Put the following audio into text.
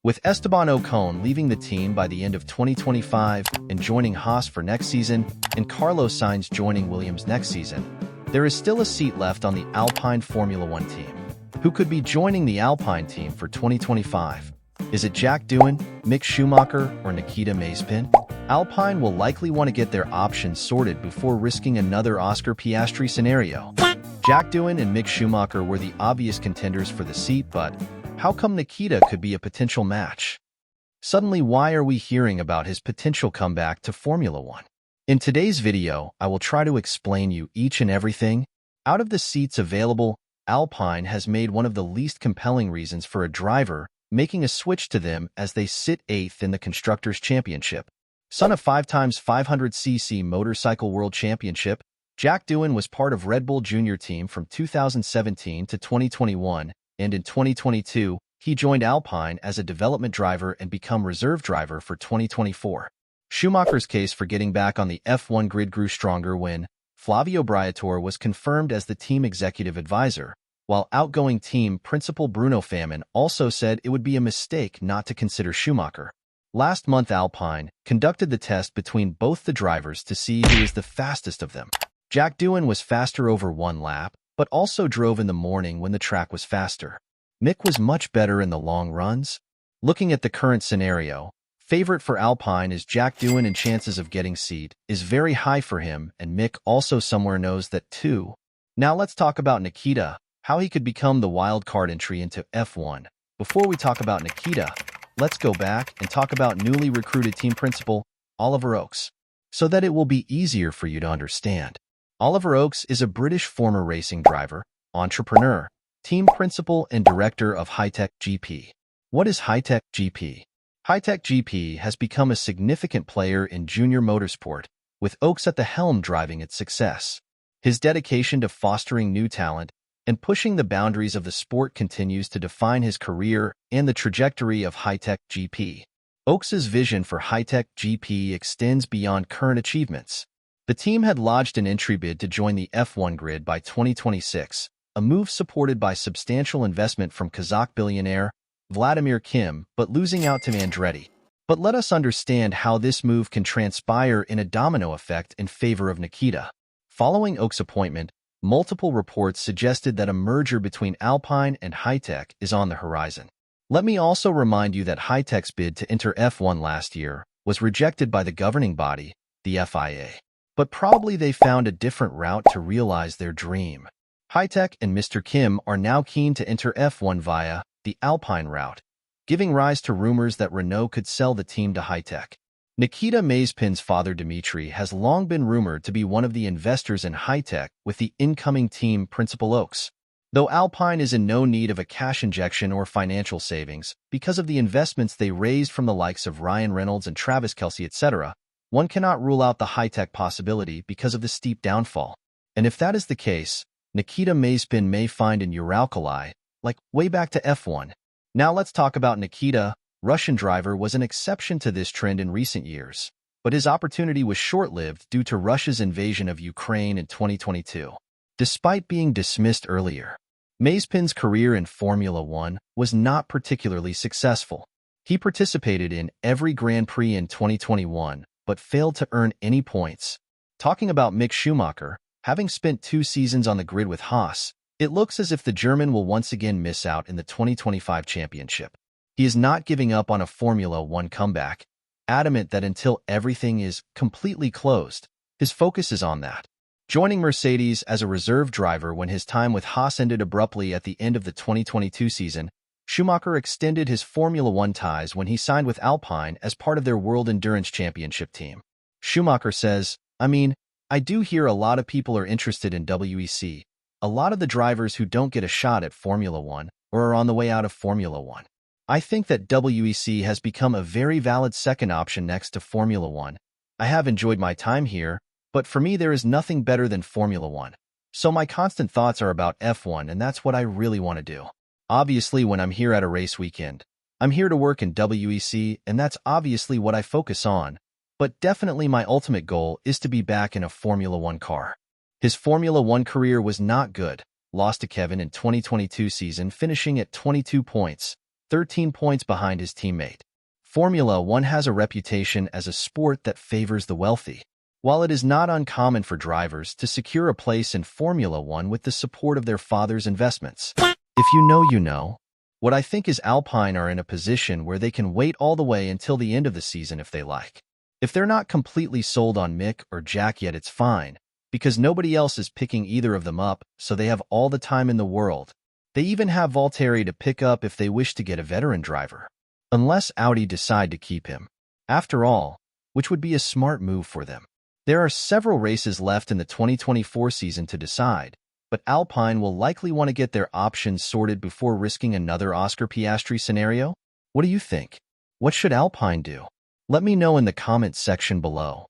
With Esteban Ocon leaving the team by the end of 2025 and joining Haas for next season, and Carlos Sainz joining Williams next season, there is still a seat left on the Alpine Formula One team. Who could be joining the Alpine team for 2025? Is it Jack Doohan, Mick Schumacher, or Nikita Mazepin? Alpine will likely want to get their options sorted before risking another Oscar Piastri scenario. Jack Doohan and Mick Schumacher were the obvious contenders for the seat, but how come Nikita could be a potential match? Suddenly, why are we hearing about his potential comeback to Formula One? In today's video, I will try to explain you each and everything. Out of the seats available, Alpine has made one of the least compelling reasons for a driver making a switch to them as they sit 8th in the Constructors' Championship. Son of 5x 500cc Motorcycle World Championship, Jack Doohan was part of Red Bull Junior team from 2017 to 2021, and in 2022, he joined Alpine as a development driver and become reserve driver for 2024. Schumacher's case for getting back on the F1 grid grew stronger when Flavio Briatore was confirmed as the team executive advisor, while outgoing team principal Bruno Famin also said it would be a mistake not to consider Schumacher. Last month, Alpine conducted the test between both the drivers to see who is the fastest of them. Jack Doohan was faster over one lap, but also drove in the morning when the track was faster. Mick was much better in the long runs. Looking at the current scenario, favorite for Alpine is Jack Doohan, and chances of getting seat is very high for him, and Mick also somewhere knows that too. Now let's talk about Nikita, how he could become the wild card entry into F1. Before we talk about Nikita, let's go back and talk about newly recruited team principal Oliver Oakes, so that it will be easier for you to understand. Oliver Oakes is a British former racing driver, entrepreneur, team principal, and director of Hi-Tech GP. What is Hi-Tech GP? Hi-Tech GP has become a significant player in junior motorsport, with Oakes at the helm driving its success. His dedication to fostering new talent and pushing the boundaries of the sport continues to define his career and the trajectory of Hi-Tech GP. Oakes' vision for Hi-Tech GP extends beyond current achievements. The team had lodged an entry bid to join the F1 grid by 2026, a move supported by substantial investment from Kazakh billionaire Vladimir Kim, but losing out to Andretti. But let us understand how this move can transpire in a domino effect in favor of Nikita. Following Oakes' appointment, multiple reports suggested that a merger between Alpine and Hi-Tech is on the horizon. Let me also remind you that Hi-Tech's bid to enter F1 last year was rejected by the governing body, the FIA. But probably they found a different route to realize their dream. Hi-Tech and Mr. Kim are now keen to enter F1 via the Alpine route, giving rise to rumors that Renault could sell the team to Hi-Tech. Nikita Mazepin's father Dmitry has long been rumored to be one of the investors in Hi-Tech with the incoming team principal Oakes. Though Alpine is in no need of a cash injection or financial savings because of the investments they raised from the likes of Ryan Reynolds and Travis Kelce, etc., one cannot rule out the Hi-Tech possibility because of the steep downfall. And if that is the case, Nikita Mazepin may find an Uralkali, like way back to F1. Now let's talk about Nikita. Russian driver was an exception to this trend in recent years, but his opportunity was short-lived due to Russia's invasion of Ukraine in 2022. Despite being dismissed earlier, Mazepin's career in Formula One was not particularly successful. He participated in every Grand Prix in 2021, but failed to earn any points. Talking about Mick Schumacher, having spent 2 seasons on the grid with Haas, it looks as if the German will once again miss out in the 2025 championship. He is not giving up on a Formula One comeback, adamant that until everything is completely closed, his focus is on that. Joining Mercedes as a reserve driver when his time with Haas ended abruptly at the end of the 2022 season, Schumacher extended his Formula One ties when he signed with Alpine as part of their World Endurance Championship team. Schumacher says, I do hear a lot of people are interested in WEC. A lot of the drivers who don't get a shot at Formula One or are on the way out of Formula One. I think that WEC has become a very valid second option next to Formula One. I have enjoyed my time here, but for me there is nothing better than Formula One. So my constant thoughts are about F1, and that's what I really want to do. Obviously, when I'm here at a race weekend, I'm here to work in WEC, and that's obviously what I focus on. But definitely my ultimate goal is to be back in a Formula One car. His Formula One career was not good, lost to Kevin in 2022 season, finishing at 22 points, 13 points behind his teammate. Formula One has a reputation as a sport that favors the wealthy. While it is not uncommon for drivers to secure a place in Formula One with the support of their father's investments. If you know, you know. What I think is Alpine are in a position where they can wait all the way until the end of the season if they like. If they're not completely sold on Mick or Jack yet, it's fine, because nobody else is picking either of them up, so they have all the time in the world. They even have Valtteri to pick up if they wish to get a veteran driver. Unless Audi decide to keep him. After all, which would be a smart move for them. There are several races left in the 2024 season to decide, but Alpine will likely want to get their options sorted before risking another Oscar Piastri scenario. What do you think? What should Alpine do? Let me know in the comments section below.